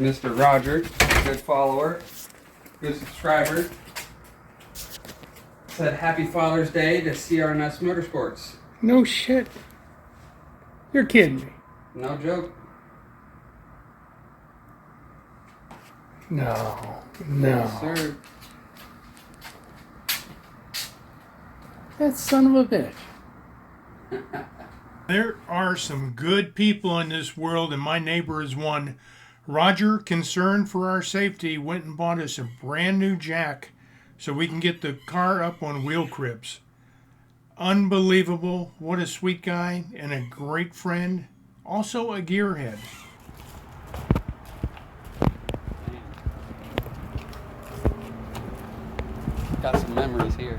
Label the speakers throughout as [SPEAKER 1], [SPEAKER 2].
[SPEAKER 1] Mr. Roger, good follower, good subscriber, said Happy Father's Day to CRNS Motorsports.
[SPEAKER 2] No shit. You're kidding me.
[SPEAKER 1] No joke.
[SPEAKER 2] No.
[SPEAKER 1] Yes, sir.
[SPEAKER 2] That son of a bitch. There are some good people in this world, and my neighbor is one. Roger, concerned for our safety, went and bought us a brand new jack so we can get the car up on wheel cribs. Unbelievable. What a sweet guy and a great friend. Also a gearhead.
[SPEAKER 1] Got some memories here.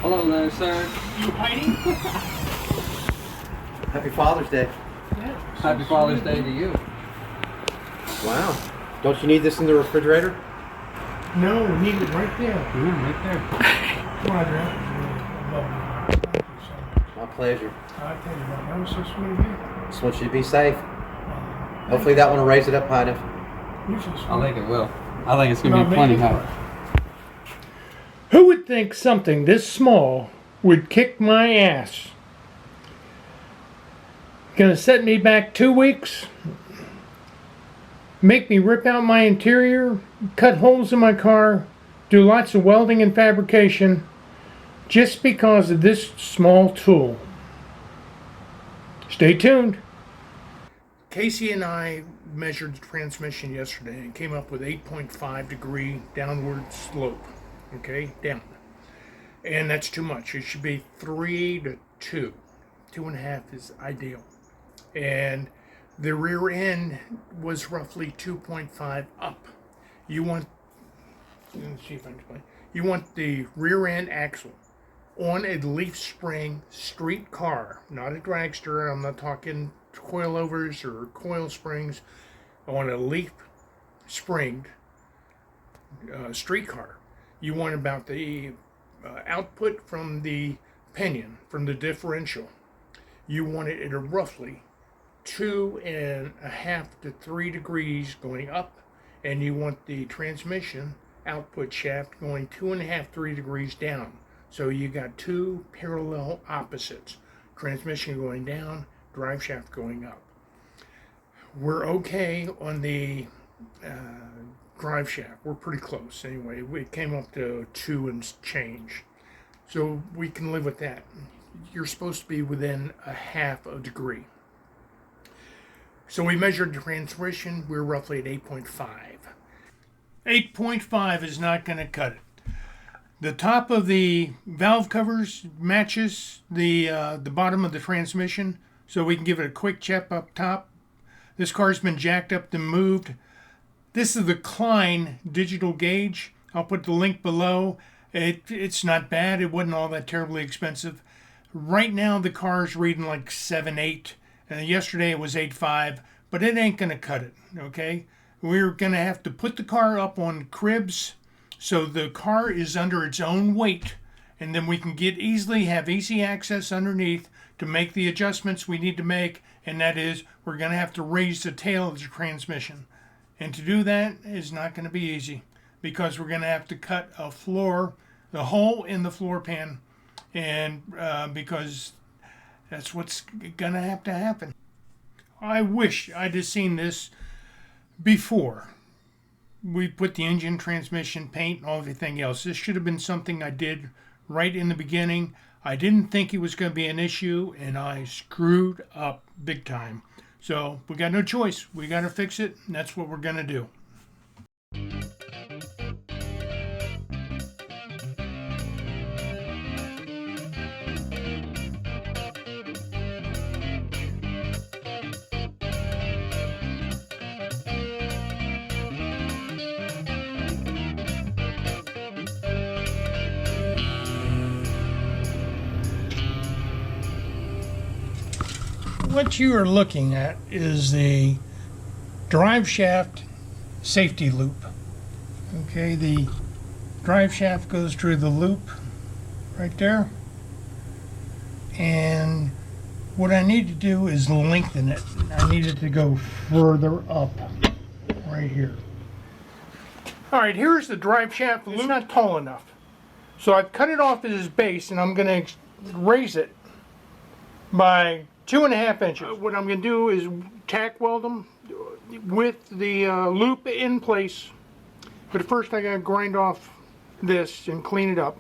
[SPEAKER 1] Hello there, sir.
[SPEAKER 2] You hiding?
[SPEAKER 3] Happy Father's Day.
[SPEAKER 2] Yeah.
[SPEAKER 1] Happy Father's Day to you.
[SPEAKER 3] Wow. Don't you need this in the refrigerator?
[SPEAKER 2] No, we need it right there.
[SPEAKER 1] Yeah, right there.
[SPEAKER 2] Roger. I love you. Thank you so much.
[SPEAKER 3] My pleasure.
[SPEAKER 2] I tell you what, that was so sweet of you.
[SPEAKER 3] Just want you to be safe. Hopefully that one will raise it up high enough.
[SPEAKER 2] You're so sweet.
[SPEAKER 1] I think it will. I think it's going to be plenty high.
[SPEAKER 2] Who would think something this small would kick my ass? Gonna set me back 2 weeks? Make me rip out my interior, cut holes in my car, do lots of welding and fabrication, just because of this small tool. Stay tuned. Casey and I measured the transmission yesterday and came up with 8.5 degree downward slope. Okay, down. And that's too much. It should be 3 to 2. 2.5 is ideal. And the rear end was roughly 2.5 up. You want, let's see if I can explain. You want the rear end axle on a leaf spring street car, not a dragster. I'm not talking coilovers or coil springs. On a leaf springed street car. You want about the output from the pinion, from the differential. You want it at a roughly 2.5 to 3 degrees going up, and you want the transmission output shaft going 2.5, 3 degrees down. So you got two parallel opposites. Transmission going down, drive shaft going up. We're okay on the drive shaft. We're pretty close anyway. We came up to 2 and change. So we can live with that. You're supposed to be within 0.5 degree. So we measured the transmission. We're roughly at 8.5. 8.5 is not going to cut it. The top of the valve covers matches the bottom of the transmission, so we can give it a quick check up top. This car's been jacked up and moved. This is the Klein digital gauge. I'll put the link below. It's not bad. It wasn't all that terribly expensive. Right now the car's reading like 7.8. Yesterday it was 8.5, but it ain't going to cut it, okay? We're going to have to put the car up on cribs so the car is under its own weight, and then we can have easy access underneath to make the adjustments we need to make, and that is we're going to have to raise the tail of the transmission. And to do that is not going to be easy because we're going to have to cut a floor, the hole in the floor pan, and because that's what's going to have to happen. I wish I'd have seen this before we put the engine, transmission, paint, and everything else. This should have been something I did right in the beginning. I didn't think it was going to be an issue, and I screwed up big time. So we got no choice. We got to fix it, and that's what we're going to do. What you are looking at is the drive shaft safety loop. Okay, the drive shaft goes through the loop right there, and What I need to do is lengthen it. I need it to go further up, right here. All right, here's the drive shaft. It's not tall enough. So I've cut it off at its base, and I'm going to raise it by 2.5 inches. What I'm going to do is tack weld them with the loop in place. But first I got to grind off this and clean it up.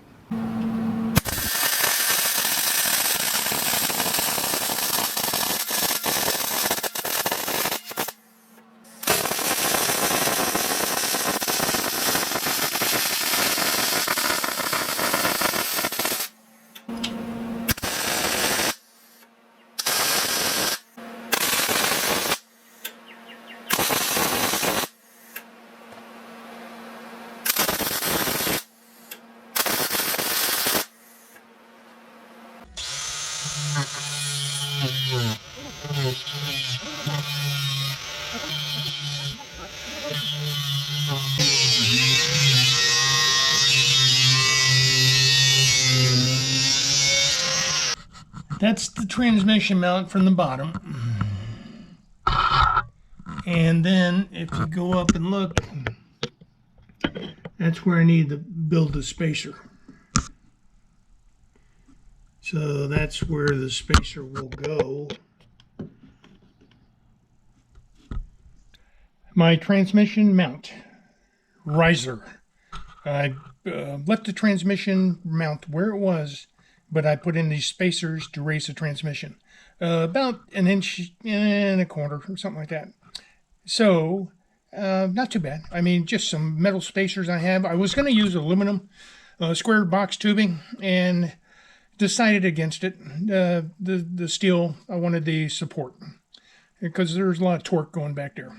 [SPEAKER 2] That's the transmission mount from the bottom. And then if you go up and look, that's where I need to build the spacer. So that's where the spacer will go. My transmission mount riser. I left the transmission mount where it was, but I put in these spacers to raise the transmission. About 1.25 inches or something like that. So, not too bad. I mean, just some metal spacers I have. I was going to use aluminum square box tubing and decided against it. The steel, I wanted the support because there's a lot of torque going back there.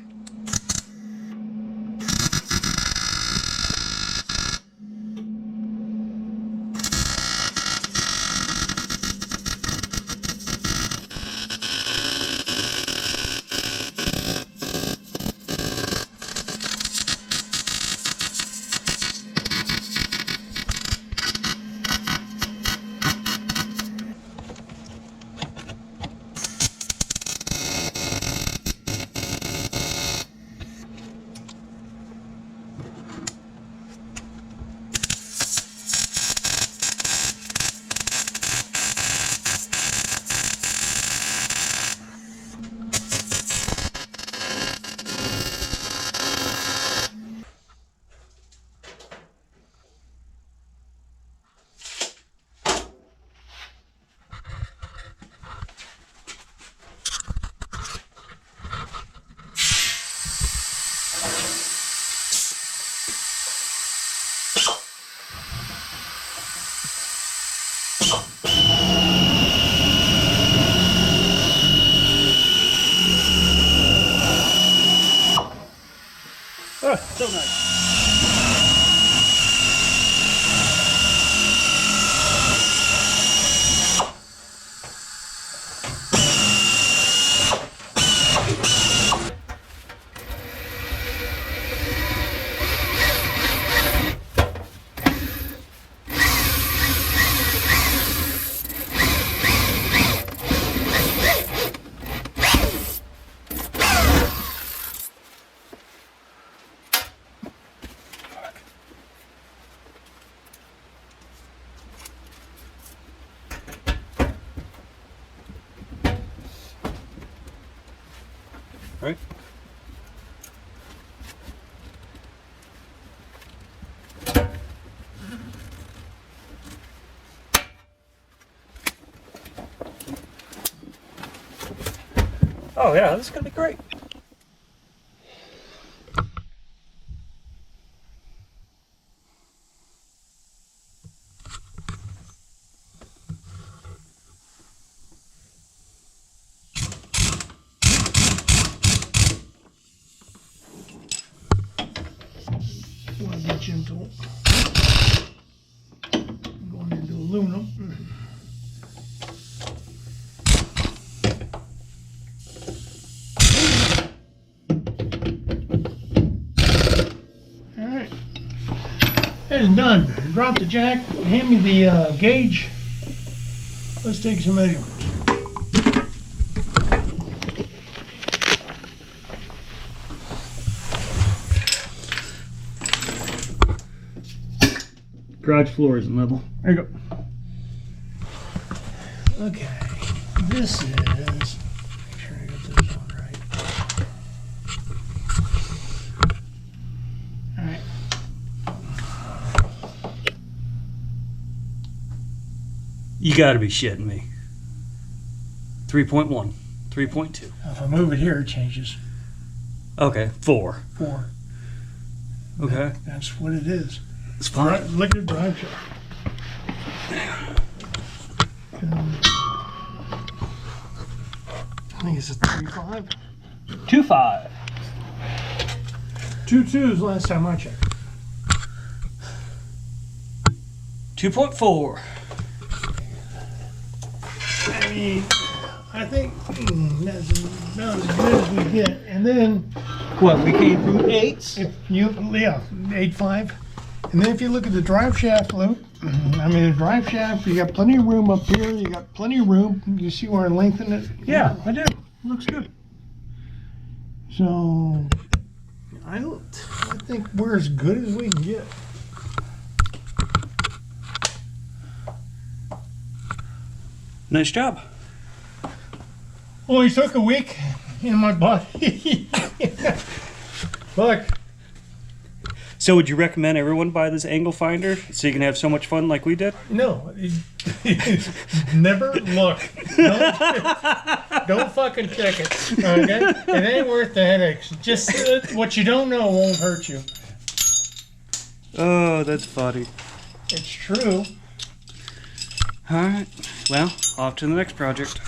[SPEAKER 4] So nice. Right? Oh yeah, this is gonna be great.
[SPEAKER 2] Want to be gentle. I'm going into aluminum. All right, that is done. Drop the jack. Hand me the gauge. Let's take some measurements.
[SPEAKER 4] Garage floor isn't level.
[SPEAKER 2] There you go. Okay, this is. Make sure I got this one right. All right.
[SPEAKER 4] You gotta be shitting me. 3.1, 3.2.
[SPEAKER 2] If I move it here, it changes.
[SPEAKER 4] Okay, 4.
[SPEAKER 2] 4.
[SPEAKER 4] Okay,
[SPEAKER 2] That's what it is.
[SPEAKER 4] it's
[SPEAKER 2] All
[SPEAKER 4] fine.
[SPEAKER 2] right, look at the drive shaft. I think it's a 3.5.
[SPEAKER 4] 2.5.
[SPEAKER 2] 2.2 is the last time I checked.
[SPEAKER 4] 2.4.
[SPEAKER 2] I mean, I think that's about as good as we get. And then
[SPEAKER 4] What, we came from 8s?
[SPEAKER 2] if you, 8.5. And then if you look at the drive shaft loop, I mean, the drive shaft, you got plenty of room up here. You got plenty of room. You see where I lengthen it?
[SPEAKER 4] Yeah, I do. Looks good.
[SPEAKER 2] So, I think we're as good as we can get.
[SPEAKER 4] Nice job.
[SPEAKER 2] Only took a week in my body. Look,
[SPEAKER 4] So would you recommend everyone buy this angle finder so you can have so much fun like we did?
[SPEAKER 2] no, never look. Don't fucking check it. Okay, it ain't worth the headaches. Just what you don't know won't hurt you.
[SPEAKER 4] Oh, that's funny.
[SPEAKER 2] It's true.
[SPEAKER 4] All right. Well, off to the next project.